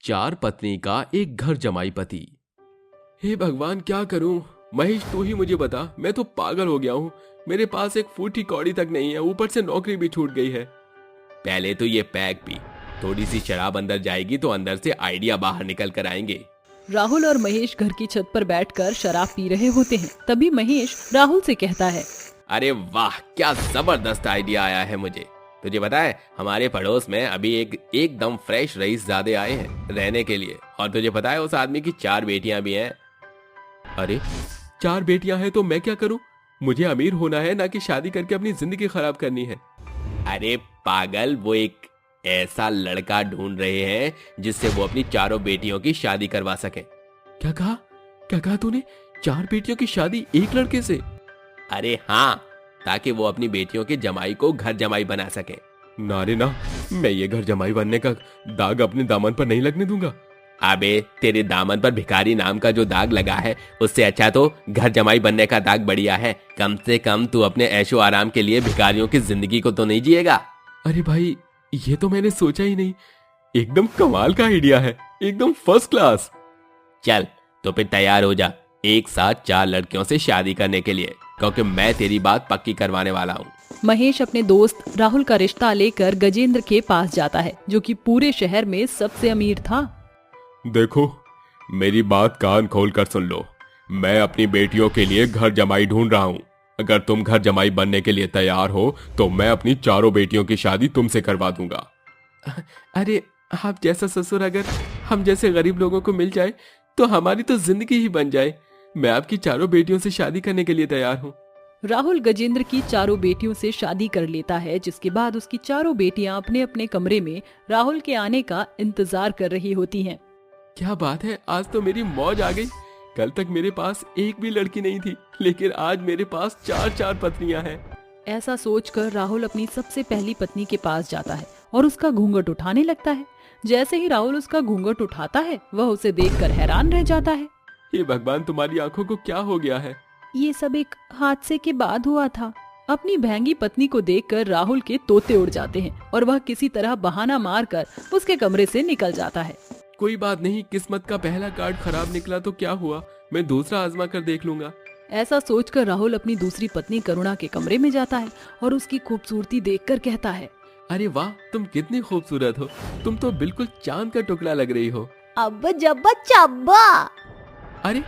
चार पत्नी का एक घर जमाई पति। हे भगवान, क्या करूं? महेश, तू ही मुझे बता। मैं तो पागल हो गया हूं। मेरे पास एक फूटी कौड़ी तक नहीं है, ऊपर से नौकरी भी छूट गई है। पहले तो ये पैक पी, थोड़ी सी शराब अंदर जाएगी तो अंदर से आइडिया बाहर निकल कर आएंगे। राहुल और महेश घर की छत पर बैठकर शराब पी रहे होते हैं। तभी महेश राहुल से कहता है, अरे वाह, क्या जबरदस्त आइडिया आया है मुझे। तुझे पता है, हमारे पड़ोस में अभी एकदम फ्रेश रईसजादे आए हैं रहने के लिए, और तुझे पता है उस आदमी की 4 बेटियां भी हैं। अरे 4 बेटियां हैं तो मैं क्या करूं? मुझे अमीर होना है, ना कि शादी करके अपनी जिंदगी खराब करनी है। अरे पागल, वो एक ऐसा लड़का ढूंढ रहे हैं जिससे वो अपनी 4 बेटियों की शादी करवा सके। क्या कहा तूने? 4 बेटियों की शादी एक लड़के से? अरे हाँ, ताकि वो अपनी बेटियों के जमाई को घर जमाई बना सके। ना रे ना, मैं ये घर जमाई बनने का दाग अपने दामन पर नहीं लगने दूंगा। अबे, तेरे दामन पर भिखारी नाम का जो दाग लगा है, उससे अच्छा तो घर जमाई बनने का दाग बढ़िया है। कम से कम तू अपने ऐशो आराम के लिए भिखारियों की जिंदगी को तो नहीं जिएगा। अरे भाई, ये तो मैंने सोचा ही नहीं। एकदम कमाल का आइडिया है, एकदम फर्स्ट क्लास। चल तो फिर तैयार हो जा, एक साथ 4 लड़कियों से शादी करने के लिए, क्योंकि मैं तेरी बात पक्की करवाने वाला हूँ। महेश अपने दोस्त राहुल का रिश्ता लेकर गजेंद्र के पास जाता है, जो कि पूरे शहर में सबसे अमीर था। देखो, मेरी बात कान खोल कर सुन लो। मैं अपनी बेटियों के लिए घर जमाई ढूंढ रहा हूँ। अगर तुम घर जमाई बनने के लिए तैयार हो तो मैं अपनी 4 बेटियों की शादी तुमसे करवा दूंगा। अरे, आप जैसा ससुर अगर हम जैसे गरीब लोगों को मिल जाए तो हमारी तो जिंदगी ही बन जाए। मैं आपकी 4 बेटियों से शादी करने के लिए तैयार हूँ। राहुल गजेंद्र की 4 बेटियों से शादी कर लेता है, जिसके बाद उसकी 4 बेटियां अपने अपने कमरे में राहुल के आने का इंतजार कर रही होती हैं। क्या बात है, आज तो मेरी मौज आ गई। कल तक मेरे पास एक भी लड़की नहीं थी, लेकिन आज मेरे पास 4 पत्नियां हैं। ऐसा सोचकर राहुल अपनी सबसे पहली पत्नी के पास जाता है और उसका घूंघट उठाने लगता है। जैसे ही राहुल उसका घूंघट उठाता है, वह उसे देखकर हैरान रह जाता है। हे भगवान, तुम्हारी आंखों को क्या हो गया है? ये सब एक हादसे के बाद हुआ था। अपनी महंगी पत्नी को देखकर राहुल के तोते उड़ जाते हैं और वह किसी तरह बहाना मारकर उसके कमरे से निकल जाता है। कोई बात नहीं, किस्मत का पहला कार्ड खराब निकला तो क्या हुआ, मैं दूसरा आजमा कर देख लूंगा। ऐसा सोचकर राहुल अपनी दूसरी पत्नी करुणा के कमरे में जाता है और उसकी खूबसूरती देखकर कहता है, अरे वाह, तुम कितनी खूबसूरत हो। तुम तो बिल्कुल चांद का टुकड़ा लग रही हो। अब्बा जब्बा चब्बा। अरे,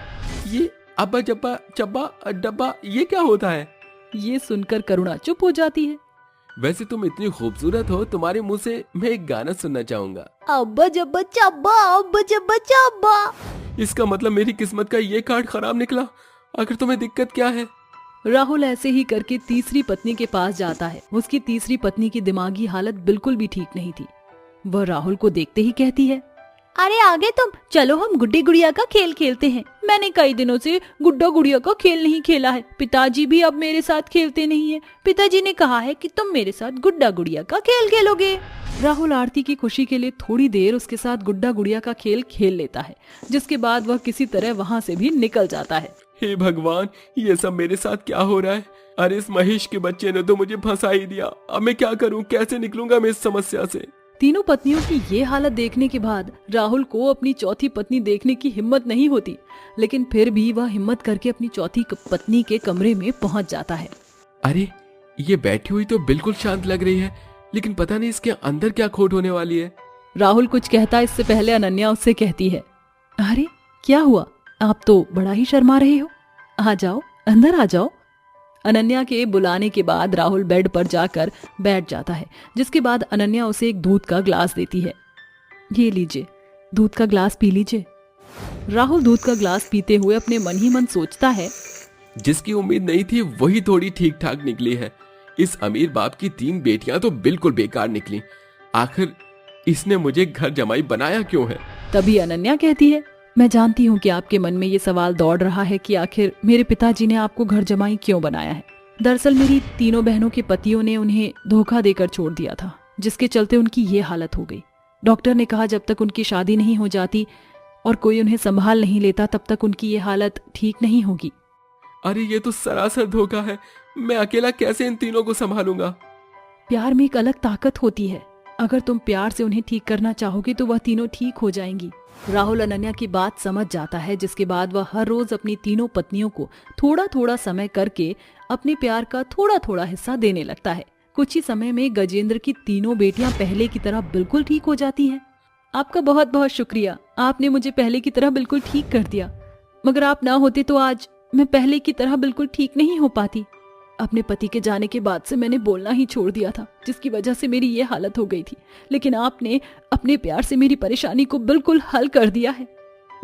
ये अब्बा जब्बा चब्बा डब्बा, ये क्या होता है? ये सुनकर करुणा चुप हो जाती है। वैसे तुम इतनी खूबसूरत हो, तुम्हारे मुंह से मैं एक गाना सुनना चाहूंगा। अब्बा जब्बा चब्बा, अब्बा जब्बा चब्बा। इसका मतलब मेरी किस्मत का ये कार्ड खराब निकला। आखिर तुम्हें दिक्कत क्या है? राहुल ऐसे ही करके तीसरी पत्नी के पास जाता है। उसकी तीसरी पत्नी की दिमागी हालत बिल्कुल भी ठीक नहीं थी। वह राहुल को देखते ही कहती है, अरे आगे तुम चलो, हम गुड्डी गुड़िया का खेल खेलते हैं। मैंने कई दिनों से गुड्डा गुड़िया का खेल नहीं खेला है। पिताजी भी अब मेरे साथ खेलते नहीं है। पिताजी ने कहा है कि तुम मेरे साथ गुड्डा गुड़िया का खेल खेलोगे। राहुल आरती की खुशी के लिए थोड़ी देर उसके साथ गुड्डा गुड़िया का खेल खेल लेता है, जिसके बाद वह किसी तरह वहाँ से भी निकल जाता है। हे भगवान, ये सब मेरे साथ क्या हो रहा है? अरे, इस महेश के बच्चे ने तो मुझे फंसा ही दिया। अब मैं क्या करूं? कैसे निकलूंगा मैं इस समस्या से? तीनों पत्नियों की ये हालत देखने के बाद राहुल को अपनी चौथी पत्नी देखने की हिम्मत नहीं होती, लेकिन फिर भी वह हिम्मत करके अपनी चौथी पत्नी के कमरे में पहुंच जाता है। अरे, ये बैठी हुई तो बिल्कुल शांत लग रही है, लेकिन पता नहीं इसके अंदर क्या खोट होने वाली है। राहुल कुछ कहता इससे पहले अनन्या उससे कहती है, अरे क्या हुआ? आप तो बड़ा ही शर्मा रहे हो। आ जाओ, अंदर आ जाओ। अनन्या के बुलाने के बाद राहुल बेड पर जाकर बैठ जाता है, जिसके बाद अनन्या उसे एक दूध का ग्लास देती है। ये लीजिए, दूध का ग्लास पी लीजिए। राहुल दूध का ग्लास पीते हुए अपने मन ही मन सोचता है, जिसकी उम्मीद नहीं थी वही थोड़ी ठीक ठाक निकली है। इस अमीर बाप की 3 बेटियां तो बिल्कुल बेकार निकली। आखिर इसने मुझे घर जमाई बनाया क्यों है? तभी अनन्या कहती है, मैं जानती हूँ कि आपके मन में ये सवाल दौड़ रहा है कि आखिर मेरे पिताजी ने आपको घर जमाई क्यों बनाया है। दरअसल मेरी तीनों बहनों के पतियों ने उन्हें धोखा देकर छोड़ दिया था, जिसके चलते उनकी ये हालत हो गई। डॉक्टर ने कहा जब तक उनकी शादी नहीं हो जाती और कोई उन्हें संभाल नहीं लेता, तब तक उनकी ये हालत ठीक नहीं होगी। अरे, ये तो सरासर धोखा है। मैं अकेला कैसे इन तीनों को संभालूंगा? प्यार में एक अलग ताकत होती है। अगर तुम प्यार से उन्हें ठीक करना चाहोगे तो वह तीनों ठीक हो जाएंगी। राहुल अनन्या की बात समझ जाता है, जिसके बाद वह हर रोज अपनी तीनों पत्नियों को थोड़ा थोड़ा समय करके अपने प्यार का थोड़ा थोड़ा हिस्सा देने लगता है। कुछ ही समय में गजेंद्र की तीनों बेटियां पहले की तरह बिल्कुल ठीक हो जाती हैं। आपका बहुत बहुत शुक्रिया, आपने मुझे पहले की तरह बिल्कुल ठीक कर दिया। मगर आप ना होते तो आज मैं पहले की तरह बिल्कुल ठीक नहीं हो पाती। अपने पति के जाने के बाद से मैंने बोलना ही छोड़ दिया था, जिसकी वजह से मेरी ये हालत हो गई थी। लेकिन आपने अपने प्यार से मेरी परेशानी को बिल्कुल हल कर दिया है।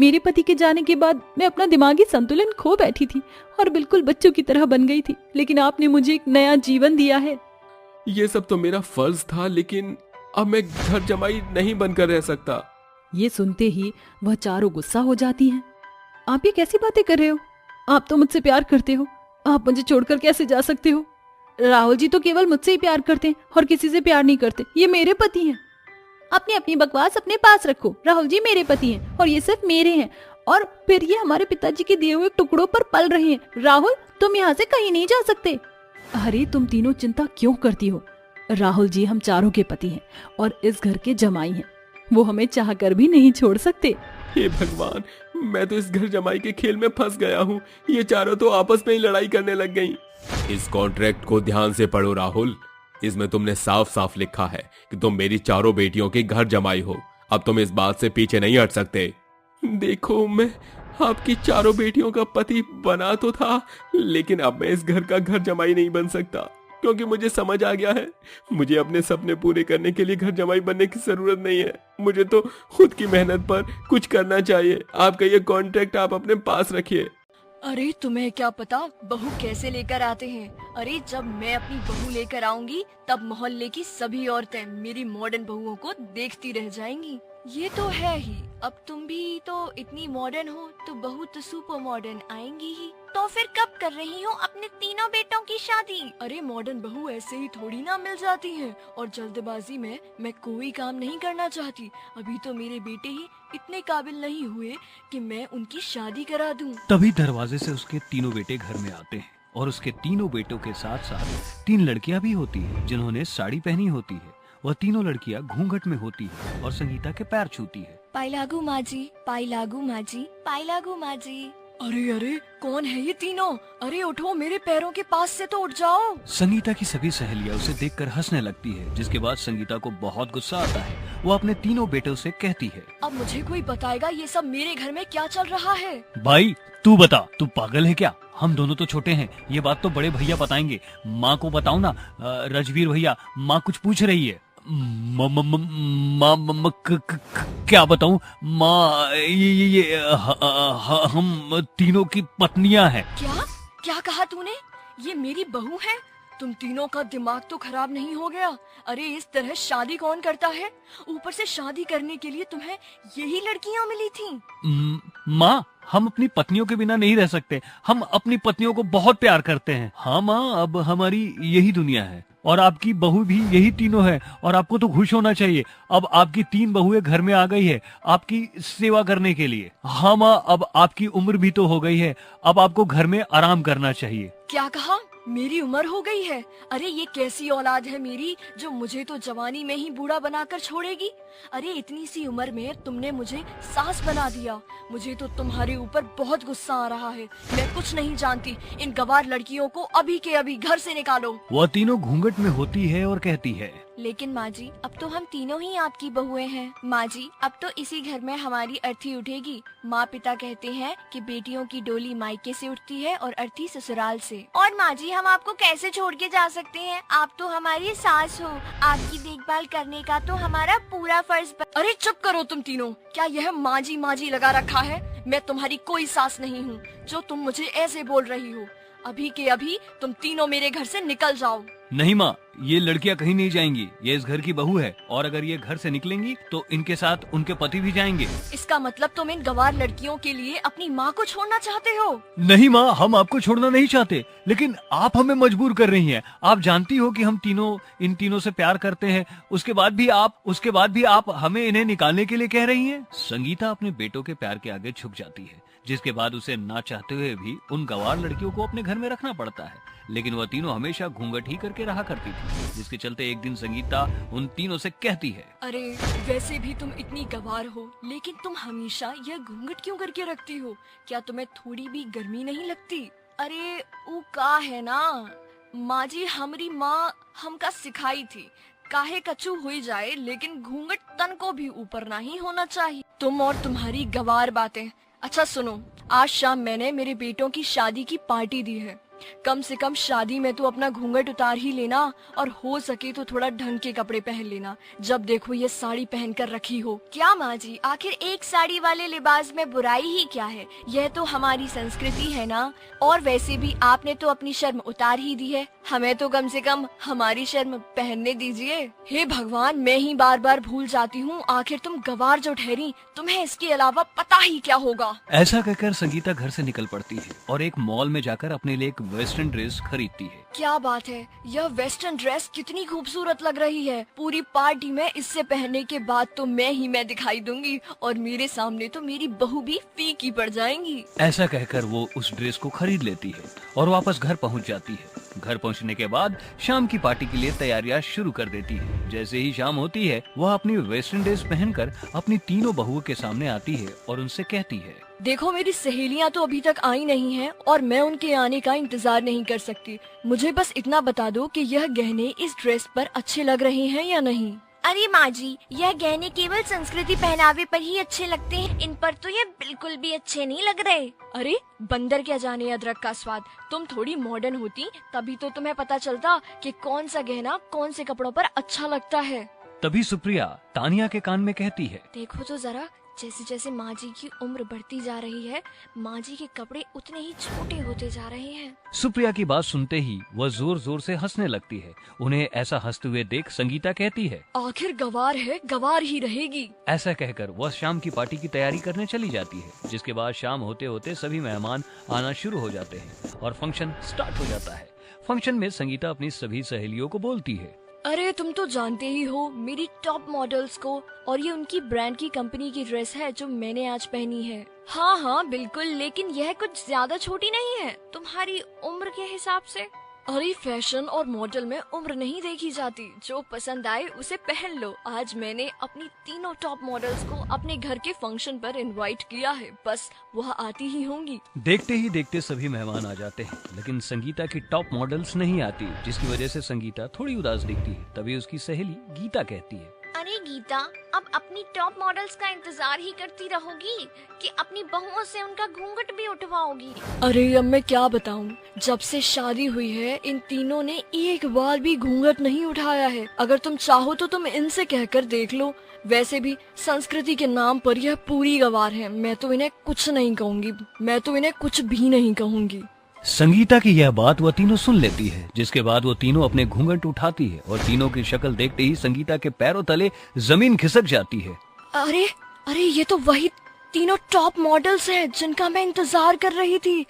मेरे पति के जाने के बाद मैं अपना दिमागी संतुलन खो बैठी थी और बिल्कुल बच्चों की तरह बन गई थी, लेकिन आपने मुझे एक नया जीवन दिया है। ये सब तो मेरा फर्ज था, लेकिन अब मैं घर जमाई नहीं बनकर रह सकता। ये सुनते ही वह चारों गुस्सा हो जाती हैं। आप ये कैसी बातें कर रहे हो? आप तो मुझसे प्यार करते हो, आप मुझे छोड़कर कैसे जा सकते हो? राहुल जी तो केवल मुझसे ही प्यार करते हैं और किसी से प्यार नहीं करते। ये मेरे पति हैं। अपनी अपनी बकवास अपने पास रखो। राहुल जी मेरे पति हैं और ये सिर्फ मेरे हैं, और फिर ये हमारे पिताजी के दिए हुए टुकड़ों पर पल रहे हैं। राहुल तुम यहाँ से कहीं नहीं जा सकते। अरे तुम तीनों चिंता क्यों करती हो? राहुल जी हम चारों के पति हैं और इस घर के जमाई हैं। वो हमें चाहकर भी नहीं छोड़ सकते। हे भगवान, मैं तो इस घर जमाई के खेल में फंस गया हूँ। ये चारों तो आपस में ही लड़ाई करने लग गईं। इस कॉन्ट्रैक्ट को ध्यान से पढ़ो राहुल। इसमें तुमने साफ साफ लिखा है कि तुम मेरी चारों बेटियों की घर जमाई हो। अब तुम इस बात से पीछे नहीं हट सकते। देखो, मैं आपकी चारों बेटियों का पति बना तो था, लेकिन अब मैं इस घर का घर जमाई नहीं बन सकता, क्योंकि मुझे समझ आ गया है मुझे अपने सपने पूरे करने के लिए घर जमाई बनने की जरूरत नहीं है। मुझे तो खुद की मेहनत पर कुछ करना चाहिए। आपका ये कॉन्ट्रैक्ट आप अपने पास रखिए। अरे तुम्हें क्या पता बहू कैसे लेकर आते हैं। अरे जब मैं अपनी बहू लेकर आऊंगी तब मोहल्ले की सभी औरतें मेरी मॉडर्न बहुओं को देखती रह जाएंगी। ये तो है ही। अब तुम भी तो इतनी मॉडर्न हो तो बहू तो सुपर मॉडर्न आएंगी ही। तो फिर कब कर रही हो अपने तीनों बेटों की शादी? अरे मॉडर्न बहू ऐसे ही थोड़ी ना मिल जाती है, और जल्दबाजी में मैं कोई काम नहीं करना चाहती। अभी तो मेरे बेटे ही इतने काबिल नहीं हुए कि मैं उनकी शादी करा दूं। तभी दरवाजे से उसके तीनों बेटे घर में आते हैं, और उसके तीनों बेटों के साथ साथ 3 लड़कियां भी होती हैं जिन्होंने साड़ी पहनी होती है। वह तीनों लड़कियां घूंघट में होती है और संगीता के पैर छूती है। पाई लागू माँ जी। अरे अरे कौन है ये तीनों? अरे उठो, मेरे पैरों के पास से तो उठ जाओ। संगीता की सभी सहेलियां उसे देखकर हंसने लगती है, जिसके बाद संगीता को बहुत गुस्सा आता है। वो अपने तीनों बेटों से कहती है, अब मुझे कोई बताएगा ये सब मेरे घर में क्या चल रहा है? भाई तू बता, तू पागल है क्या? हम दोनों तो छोटे हैं, ये बात तो बड़े भैया बताएंगे। माँ को बताओ ना। रजवीर भैया, माँ कुछ पूछ रही है। क्या बताऊं माँ, ये हम तीनों की पत्नियां हैं। क्या कहा तूने? ये मेरी बहू है? तुम तीनों का दिमाग तो खराब नहीं हो गया? अरे इस तरह शादी कौन करता है? ऊपर से शादी करने के लिए तुम्हें यही लड़कियां मिली थी? माँ, हम अपनी पत्नियों के बिना नहीं रह सकते। हम अपनी पत्नियों को बहुत प्यार करते हैं। हाँ माँ, अब हमारी यही दुनिया है और आपकी बहू भी यही तीनों है, और आपको तो खुश होना चाहिए। अब आपकी 3 बहुएं घर में आ गई है आपकी सेवा करने के लिए। हाँ माँ, अब आपकी उम्र भी तो हो गई है, अब आपको घर में आराम करना चाहिए। क्या कहा? मेरी उम्र हो गई है? अरे ये कैसी औलाद है मेरी जो मुझे तो जवानी में ही बूढ़ा बनाकर छोड़ेगी? अरे इतनी सी उम्र में तुमने मुझे सास बना दिया। मुझे तो तुम्हारे ऊपर बहुत गुस्सा आ रहा है। मैं कुछ नहीं जानती। इन गवार लड़कियों को अभी के अभी घर से निकालो। वह तीनों घूंघट में होती है और कहती है, लेकिन माँ जी, अब तो हम तीनों ही आपकी बहुएं हैं। माँ जी, अब तो इसी घर में हमारी अर्थी उठेगी। माँ पिता कहते हैं कि बेटियों की डोली मायके से उठती है और अर्थी ससुराल से। और माँ जी, हम आपको कैसे छोड़ के जा सकते हैं? आप तो हमारी सास हो। आपकी देखभाल करने का तो हमारा पूरा फर्ज। अरे चुप करो तुम तीनों। क्या यह माँ जी लगा रखा है? मैं तुम्हारी कोई सास नहीं हूँ जो तुम मुझे ऐसे बोल रही हो। अभी के अभी तुम तीनों मेरे घर से निकल जाओ। नहीं माँ, ये लड़कियाँ कहीं नहीं जाएंगी। ये इस घर की बहू है, और अगर ये घर से निकलेंगी तो इनके साथ उनके पति भी जाएंगे। इसका मतलब तुम इन गवार लड़कियों के लिए अपनी माँ को छोड़ना चाहते हो? नहीं माँ, हम आपको छोड़ना नहीं चाहते, लेकिन आप हमें मजबूर कर रही हैं। आप जानती हो कि हम तीनों इन तीनों से प्यार करते हैं, उसके बाद भी आप हमें इन्हें निकालने के लिए कह रही हैं। संगीता अपने बेटों के प्यार के आगे झुक जाती है, जिसके बाद उसे ना चाहते हुए भी उन गंवार लड़कियों को अपने घर में रखना पड़ता है। लेकिन वह तीनों हमेशा घूंघट ही करके रहा करती थी, जिसके चलते एक दिन संगीता उन तीनों से कहती है, अरे वैसे भी तुम इतनी गवार हो, लेकिन तुम हमेशा यह घूंघट क्यों करके रखती हो? क्या तुम्हें थोड़ी भी गर्मी नहीं लगती? अरे वो का है ना माँ जी, हमारी माँ हमका सिखाई थी, काहे कछु हुई जाए लेकिन घूंघट तन को भी ऊपर नहीं होना चाहिए। तुम और तुम्हारी गवार बातें। अच्छा सुनो, आज शाम मैंने मेरे बेटों की शादी की पार्टी दी है। कम से कम शादी में तो अपना घूंघट उतार ही लेना, और हो सके तो थोड़ा ढंग के कपड़े पहन लेना। जब देखो ये साड़ी पहन कर रखी हो। क्या माँ जी, आखिर एक साड़ी वाले लिबास में बुराई ही क्या है? यह तो हमारी संस्कृति है ना। और वैसे भी आपने तो अपनी शर्म उतार ही दी है, हमें तो कम से कम हमारी शर्म पहनने दीजिए। हे भगवान, मैं ही बार बार भूल जाती हूँ। आखिर तुम गवार जो ठहरी, तुम्हें इसके अलावा पता ही क्या होगा। ऐसा कहकर संगीता घर से निकल पड़ती है और एक मॉल में जाकर अपने लिए एक वेस्टर्न ड्रेस खरीदती है। क्या बात है, यह वेस्टर्न ड्रेस कितनी खूबसूरत लग रही है। पूरी पार्टी में इससे पहनने के बाद तो मैं दिखाई दूंगी, और मेरे सामने तो मेरी बहू भी फीकी पड़ जाएंगी। ऐसा कहकर वो उस ड्रेस को खरीद लेती है और वापस घर पहुंच जाती है। घर पहुंचने के बाद शाम की पार्टी के लिए तैयारियां शुरू कर देती है। जैसे ही शाम होती है, वह अपनी वेस्टर्न ड्रेस पहनकर अपनी तीनों बहुओं के सामने आती है और उनसे कहती है, देखो मेरी सहेलियां तो अभी तक आई नहीं हैं, और मैं उनके आने का इंतजार नहीं कर सकती। मुझे बस इतना बता दो कि यह गहने इस ड्रेस पर अच्छे लग रहे हैं या नहीं। अरे माँ जी, यह गहने केवल संस्कृति पहनावे पर ही अच्छे लगते हैं, इन पर तो ये बिल्कुल भी अच्छे नहीं लग रहे। अरे बंदर क्या जाने अदरक का स्वाद। तुम थोड़ी मॉडर्न होती तभी तो तुम्हें पता चलता कि कौन सा गहना कौन से कपड़ों पर अच्छा लगता है। तभी सुप्रिया तानिया के कान में कहती है, देखो तो जरा, जैसे जैसे माँ जी की उम्र बढ़ती जा रही है, माँ जी के कपड़े उतने ही छोटे होते जा रहे हैं। सुप्रिया की बात सुनते ही वह जोर जोर से हंसने लगती है। उन्हें ऐसा हंसते हुए देख संगीता कहती है, आखिर गवार है, गवार ही रहेगी। ऐसा कहकर वह शाम की पार्टी की तैयारी करने चली जाती है। जिसके बाद शाम होते होते सभी मेहमान आना शुरू हो जाते हैं और फंक्शन स्टार्ट हो जाता है। फंक्शन में संगीता अपनी सभी सहेलियों को बोलती है, अरे तुम तो जानते ही हो मेरी टॉप मॉडल्स को, और ये उनकी ब्रांड की कंपनी की ड्रेस है जो मैंने आज पहनी है। हाँ हाँ बिल्कुल, लेकिन यह कुछ ज्यादा छोटी नहीं है तुम्हारी उम्र के हिसाब से। अरे फैशन और मॉडल में उम्र नहीं देखी जाती, जो पसंद आए उसे पहन लो। आज मैंने अपनी तीनों टॉप मॉडल्स को अपने घर के फंक्शन पर इनवाइट किया है, बस वह आती ही होंगी। देखते ही देखते सभी मेहमान आ जाते हैं, लेकिन संगीता की टॉप मॉडल्स नहीं आती, जिसकी वजह से संगीता थोड़ी उदास दिखती है। तभी उसकी सहेली गीता कहती है, अरे गीता, अब अपनी टॉप मॉडल्स का इंतजार ही करती रहोगी कि अपनी बहुओं से उनका घूंघट भी उठवाओगी? अरे अब मैं क्या बताऊं, जब से शादी हुई है इन तीनों ने एक बार भी घूंघट नहीं उठाया है। अगर तुम चाहो तो तुम इनसे कहकर देख लो। वैसे भी संस्कृति के नाम पर यह पूरी गवार है। मैं तो इन्हें कुछ नहीं कहूंगी, मैं तो इन्हें कुछ भी नहीं कहूंगी। संगीता की यह बात वह तीनों सुन लेती है। जिसके बाद वो तीनों अपने घूंघट उठाती है और तीनों की शक्ल देखते ही संगीता के पैरों तले जमीन खिसक जाती है। अरे अरे, ये तो वही तीनों टॉप मॉडल्स हैं जिनका मैं इंतजार कर रही थी।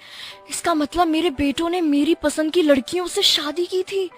इसका मतलब मेरे बेटों ने मेरी पसंद की लड़कियों से शादी की थी।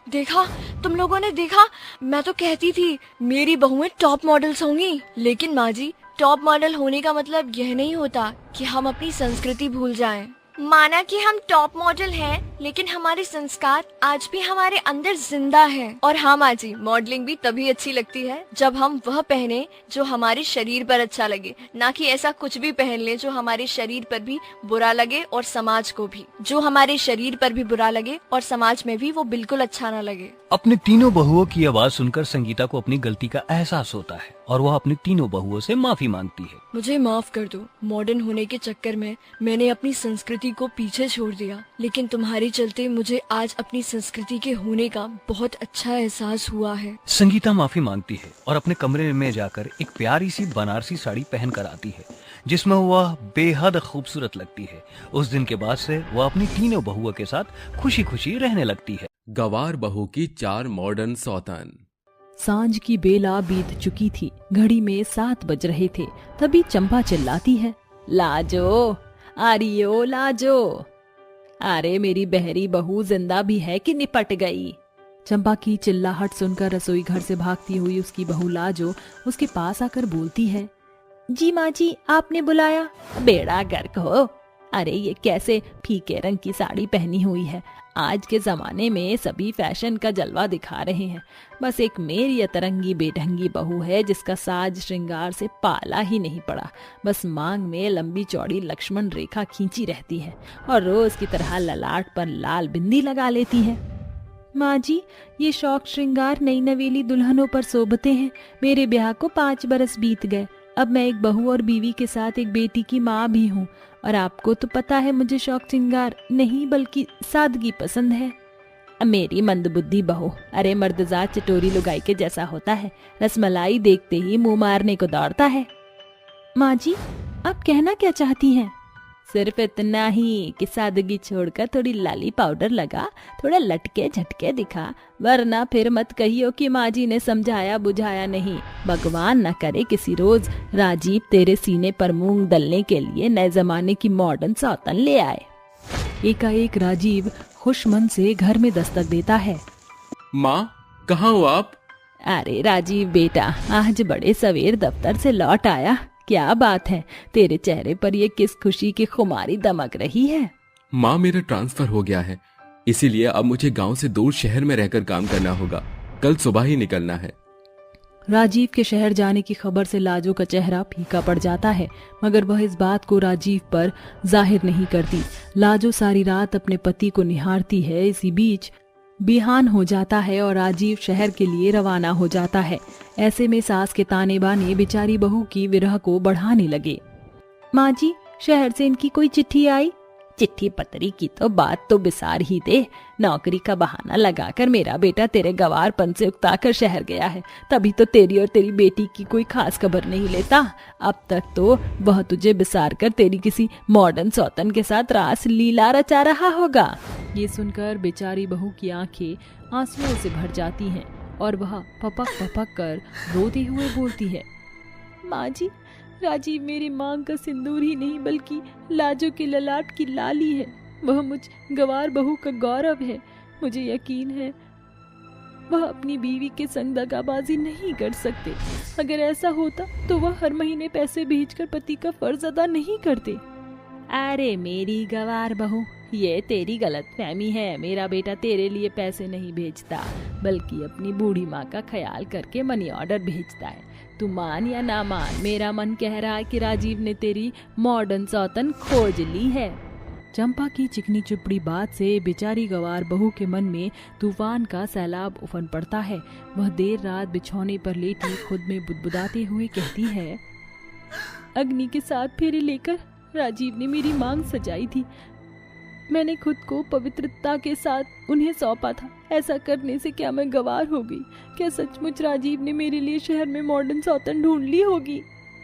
देखा, तुम लोगों ने देखा, मैं तो कहती थी मेरी बहुएं टॉप मॉडल्स होंगी। लेकिन माँ जी, टॉप मॉडल होने का मतलब यह नहीं होता कि हम अपनी संस्कृति भूल जाएं। माना कि हम टॉप मॉडल हैं, लेकिन हमारे संस्कार आज भी हमारे अंदर जिंदा हैं। और हाँ माँ जी, मॉडलिंग भी तभी अच्छी लगती है जब हम वह पहने जो हमारे शरीर पर अच्छा लगे, ना कि ऐसा कुछ भी पहन ले जो हमारे शरीर पर भी बुरा लगे और समाज को भी। जो हमारे शरीर पर भी बुरा लगे और समाज में भी वो बिल्कुल अच्छा ना लगे। अपने तीनों बहुओं की आवाज सुनकर संगीता को अपनी गलती का एहसास होता है और वह अपनी तीनों बहुओं से माफी मांगती है। मुझे माफ कर दो, मॉडर्न होने के चक्कर में मैंने अपनी संस्कृति को पीछे छोड़ दिया, लेकिन तुम्हारे चलते मुझे आज अपनी संस्कृति के होने का बहुत अच्छा एहसास हुआ है। संगीता माफी मांगती है और अपने कमरे में जाकर एक प्यारी सी बनारसी साड़ी पहन कर आती है, जिसमें वह बेहद खूबसूरत लगती है। उस दिन के बाद से वह अपनी तीनों बहुओं के साथ खुशी खुशी रहने लगती है। गवार बहू की 4 मॉडर्न सौतन। सांझ की बेला बीत चुकी थी। घड़ी में 7 बज रहे थे। तभी चंपा चिल्लाती है, लाजो, आरियो लाजो। अरे मेरी बहरी बहू जिंदा भी है कि निपट गई? चंपा की चिल्लाहट सुनकर रसोई घर से भागती हुई उसकी बहू लाजो उसके पास आकर बोलती है, जी माँ जी, आपने बुलाया? बेड़ा गर्क हो। अरे ये कैसे फीके रंग की साड़ी पहनी हुई है। आज के जमाने में सभी फैशन का जलवा दिखा रहे हैं। बस एक मेरी अतरंगी बेढंगी बहू है जिसका साज श्रृंगार से पाला ही नहीं पड़ा। बस मांग में लंबी चौड़ी लक्ष्मण रेखा खींची रहती है और रोज की तरह ललाट पर लाल बिंदी लगा लेती है। माँ जी, ये शौक श्रृंगार नई नवेली दुल्हनों पर सोभते हैं। मेरे ब्याह को 5 बरस बीत गए। अब मैं एक बहू और बीवी के साथ एक बेटी की माँ भी हूँ। और आपको तो पता है मुझे शौक श्रृंगार नहीं बल्कि सादगी पसंद है। मेरी मंदबुद्धि बहू, अरे मर्दजात चटोरी लुगाई के जैसा होता है। रसमलाई देखते ही मुंह मारने को दौड़ता है। माँ जी, आप कहना क्या चाहती हैं? सिर्फ इतना ही कि सादगी छोड़कर थोड़ी लाली पाउडर लगा, थोड़ा लटके झटके दिखा, वरना फिर मत कहियो कि माँ जी ने समझाया बुझाया नहीं। भगवान न करे किसी रोज राजीव तेरे सीने पर मूंग दलने के लिए नए जमाने की मॉडर्न सौतन ले आए। एकाएक राजीव खुश मन से घर में दस्तक देता है। माँ, कहाँ हो आप? अरे राजीव बेटा, आज बड़े सवेर दफ्तर से लौट आया। क्या बात है, तेरे चेहरे पर ये किस खुशी की खुमारी दमक रही है? माँ, मेरा ट्रांसफर हो गया है, इसीलिए अब मुझे गांव से दूर शहर में रहकर काम करना होगा। कल सुबह ही निकलना है। राजीव के शहर जाने की खबर से लाजो का चेहरा फीका पड़ जाता है, मगर वह इस बात को राजीव पर जाहिर नहीं करती। लाजो सारी रात अपने पति को निहारती है। इसी बीच बिहान हो जाता है और राजीव शहर के लिए रवाना हो जाता है। ऐसे में सास के ताने बाने बेचारी बहू की विरह को बढ़ाने लगे। माँ जी, शहर से इनकी कोई चिट्ठी आई? चिट्ठी पत्री की तो बात तो बिसार ही दे। नौकरी का बहाना लगाकर मेरा बेटा तेरे गवारपन से उकताकर शहर गया है, तभी तो तेरी और तेरी बेटी की कोई खास खबर नहीं लेता। अब तक तो वह तुझे बिसार कर तेरी किसी मॉडर्न सौतन के साथ रास लीला रचा रहा होगा। ये सुनकर बेचारी बहू की आंखें आंसुओं से भर जाती हैं और वह पपक पपक कर रोते हुए बोलती है। माँ जी, राजीव मेरी मांग का सिंदूर ही नहीं बल्कि लाजो के ललाट की लाली है। वह मुझ गवार बहू का गौरव है। मुझे यकीन है वह अपनी बीवी के संग दगाबाजी नहीं कर सकते। अगर ऐसा होता तो वह हर महीने पैसे भेजकर पति का फर्ज अदा नहीं करते। अरे मेरी गवार बहू, ये तेरी गलतफहमी है। मेरा बेटा तेरे लिए पैसे नहीं भेजता बल्कि अपनी बूढ़ी माँ का ख्याल करके मनी ऑर्डर भेजता है। तू मान या ना मान, मेरा मन कह रहा है कि राजीव ने तेरी मॉडर्न सौतन खोज ली है। चंपा की चिकनी चुपड़ी बात से बेचारी गवार बहू के मन में तूफान का सैलाब उफन पड़ता है। वह देर रात बिछौने पर लेटी खुद में बुदबुदाते हुए कहती है। अग्नि के साथ फेरे लेकर राजीव ने मेरी मांग सजाई थी। मैंने खुद को पवित्रता के साथ उन्हें सौंपा था। ऐसा करने से क्या मैं गवार हो गई? क्या सचमुच राजीव ने मेरे लिए शहर में मॉडर्न सौतन ढूंढ ली होगी?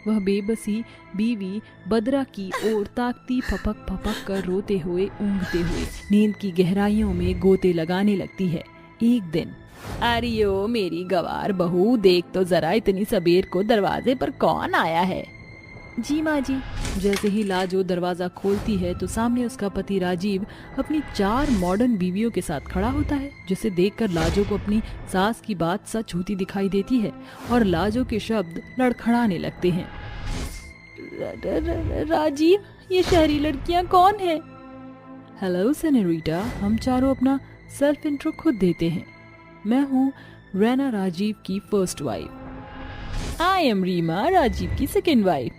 वह बेबसी बीवी बदरा की ओर ताकती, फपक फपक कर रोते हुए ऊँघते हुए नींद की गहराइयों में गोते लगाने लगती है। एक दिन, अरियो मेरी गवार बहू, देख तो जरा इतनी सबेर को दरवाजे पर कौन आया है? जी माँ जी। जैसे ही लाजो दरवाजा खोलती है तो सामने उसका पति राजीव अपनी 4 मॉडर्न बीवियों के साथ खड़ा होता है, जिसे देखकर लाजो को अपनी सास की बात सच होती दिखाई देती है और लाजो के शब्द लड़खड़ाने लगते हैं। राजीव, ये शहरी लड़कियां कौन है? हेलो सेनोरिटा, हम चारों अपना सेल्फ इंट्रो खुद देते हैं। मैं हूँ रैना, राजीव की first wife. I am Reema, Rajiv की सेकेंड वाइफ।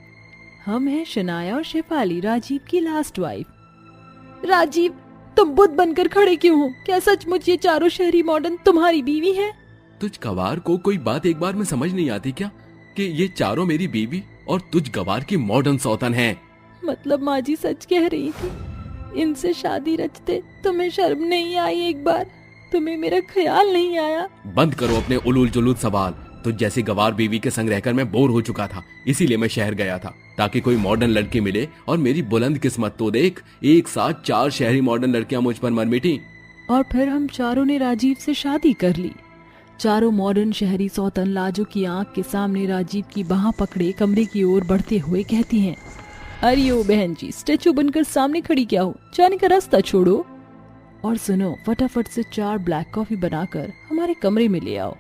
हम हैं शनाया और शेफाली, राजीव की लास्ट वाइफ। राजीव, तुम बुद्ध बनकर खड़े क्यों हो? क्या सचमुच ये चारों शहरी मॉडर्न तुम्हारी बीवी हैं? तुझ गवार को कोई बात एक बार में समझ नहीं आती क्या कि ये चारों मेरी बीवी और तुझ गवार की मॉडर्न सौतन हैं? मतलब माँ जी सच कह रही थी? इनसे शादी रचते तुम्हें शर्म नहीं आई? एक बार तुम्हें मेरा ख्याल नहीं आया? बंद करो अपने उलूल जुलूल सवाल। तुझ जैसी गवार बीवी के संग रहकर मैं बोर हो चुका था, इसीलिए मैं शहर गया था ताकि कोई मॉडर्न लड़की मिले। और मेरी बुलंद किस्मत तो देख, एक साथ 4 शहरी मॉडर्न लड़कियां मुझ पर मर मिटी। और फिर हम चारों ने राजीव से शादी कर ली। चारों मॉडर्न शहरी सौतन लाजो की आंख के सामने राजीव की बाह पकड़े कमरे की ओर बढ़ते हुए कहती हैं। अरे ओ बहन जी, स्टेचू बनकर सामने खड़ी क्या हो? जाने का रास्ता छोड़ो। और सुनो, फटाफट से 4 ब्लैक कॉफी बनाकर हमारे कमरे में ले आओ।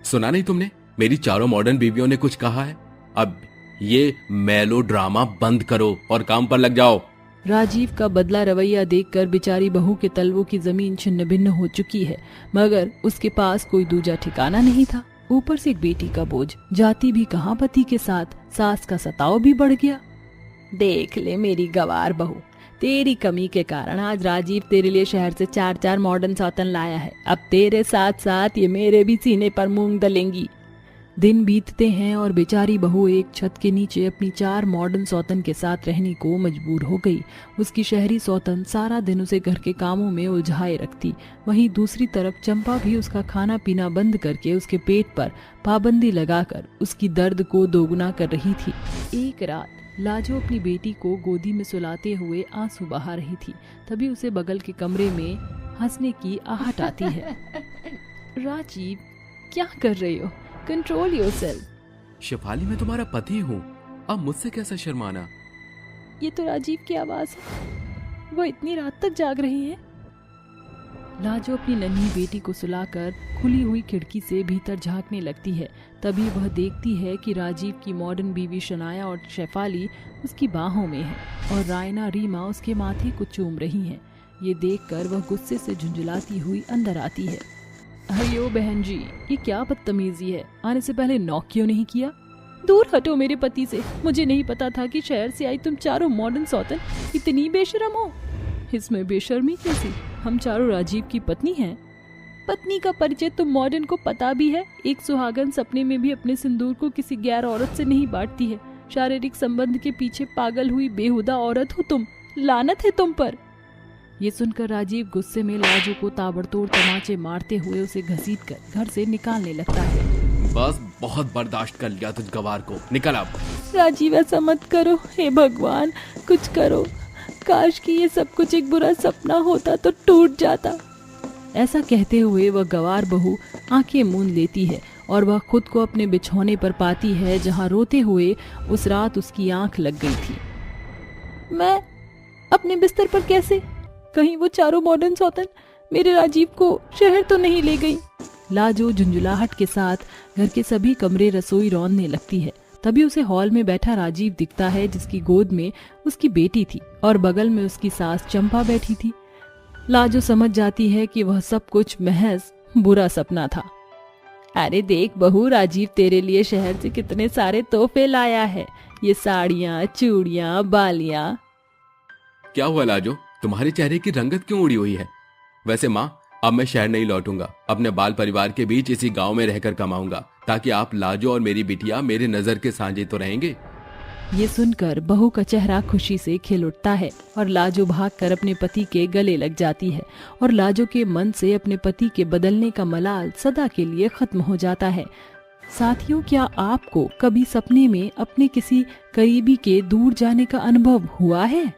सुना नहीं तुमने? मेरी चारों मॉडर्न बीवियों ने कुछ कहा है। अब ये मेलो ड्रामा बंद करो और काम पर लग जाओ। राजीव का बदला रवैया देखकर बेचारी बहू के तलवों की जमीन छिन्न भिन्न हो चुकी है, मगर उसके पास कोई दूजा ठिकाना नहीं था। ऊपर से एक बेटी का बोझ, जाती भी कहाँ पति के साथ, सास का सताव भी बढ़ गया। देख ले मेरी गवार बहू, तेरी कमी के कारण आज राजीव तेरे लिए शहर से 4-4 मॉडर्न सौतन लाया है। अब तेरे साथ साथ ये मेरे भी सीने पर मूंग दलेंगी। दिन बीतते हैं और बेचारी बहू एक छत के नीचे अपनी 4 मॉडर्न सौतन के साथ रहने को मजबूर हो गई। उसकी शहरी सौतन सारा दिन उसे घर के कामों में उलझाए रखती। वहीं दूसरी तरफ चंपा भी उसका खाना पीना बंद करके उसके पेट पर पाबंदी लगाकर उसकी दर्द को दोगुना कर रही थी। एक रात लाजो अपनी बेटी को गोदी में सुलाते हुए आंसू बहा रही थी। तभी उसे बगल के कमरे में हंसने की आहट आती है। राजीव, क्या कर रही हो? Control yourself. शेफाली, मैं तुम्हारा पति हूँ, अब मुझसे कैसा शर्माना। ये तो राजीव की आवाज है, वो इतनी रात तक जाग रही है। लाजो अपनी नन्ही बेटी को सुलाकर खुली हुई खिड़की से भीतर झांकने लगती है। तभी वह देखती है कि राजीव की मॉडर्न बीवी शनाया और शेफाली उसकी बाहों में है और रायना रीमा उसके माथे को चूम रही हैं। ये देखकर वह गुस्से से झुंझुलाती हुई अंदर आती है। अयो बहन जी, ये क्या बदतमीजी है, आने से पहले नॉक क्यों नहीं किया? दूर हटो मेरे पति से। मुझे नहीं पता था कि शहर से आई तुम चारों मॉडर्न सौतन इतनी बेशरम हो। इसमें बेशर्मी कैसी? हम चारों राजीव की पत्नी हैं। पत्नी का परिचय तुम मॉडर्न को पता भी है। एक सुहागन सपने में भी अपने सिंदूर को किसी गैर औरत से नहीं बांटती है। शारीरिक संबंध के पीछे पागल हुई बेहुदा औरत हो तुम। लानत है तुम पर। ये सुनकर राजीव गुस्से में लाजो को ताबड़तोड़ तमाचे मारते हुए उसे घसीटकर घर से निकालने लगता है। बस बहुत बर्दाश्त कर लिया तुझ गवार को, निकल अब। राजीव, ऐसा मत करो, हे भगवान कुछ करो। काश कि ये सब कुछ एक बुरा सपना होता तो टूट जाता। ऐसा कहते हुए वह गवार बहू आंखें मूंद लेती है और वह खुद को अपने बिछौने पर पाती है जहां रोते हुए उस रात उसकी आंख लग गई थी। मैं अपने बिस्तर पर कैसे? कहीं वो चारों मॉडर्न सौतन मेरे राजीव को शहर तो नहीं ले गई? लाजो झुंझुलाहट के साथ घर के सभी कमरे रसोई रौंदने लगती है। तभी उसे हॉल में बैठा राजीव दिखता है, जिसकी गोद में उसकी बेटी थी और बगल में उसकी सास चंपा बैठी थी। लाजो समझ जाती है कि वह सब कुछ महज बुरा सपना था। अरे देख बहू, राजीव तेरे लिए शहर से कितने सारे तोहफे लाया है। ये साड़ियाँ, चूड़ियाँ, बालियाँ। क्या हुआ लाजो, तुम्हारे चेहरे की रंगत क्यों उड़ी हुई है? वैसे माँ, अब मैं शहर नहीं लौटूंगा। अपने बाल परिवार के बीच इसी गांव में रहकर कमाऊंगा, ताकि आप लाजो और मेरी बिटिया मेरे नजर के साझे तो रहेंगे। ये सुनकर बहू का चेहरा खुशी से खिल उठता है और लाजो भागकर अपने पति के गले लग जाती है और लाजो के मन से अपने पति के बदलने का मलाल सदा के लिए खत्म हो जाता है। साथियों, क्या आपको कभी सपने में अपने किसी करीबी के दूर जाने का अनुभव हुआ है?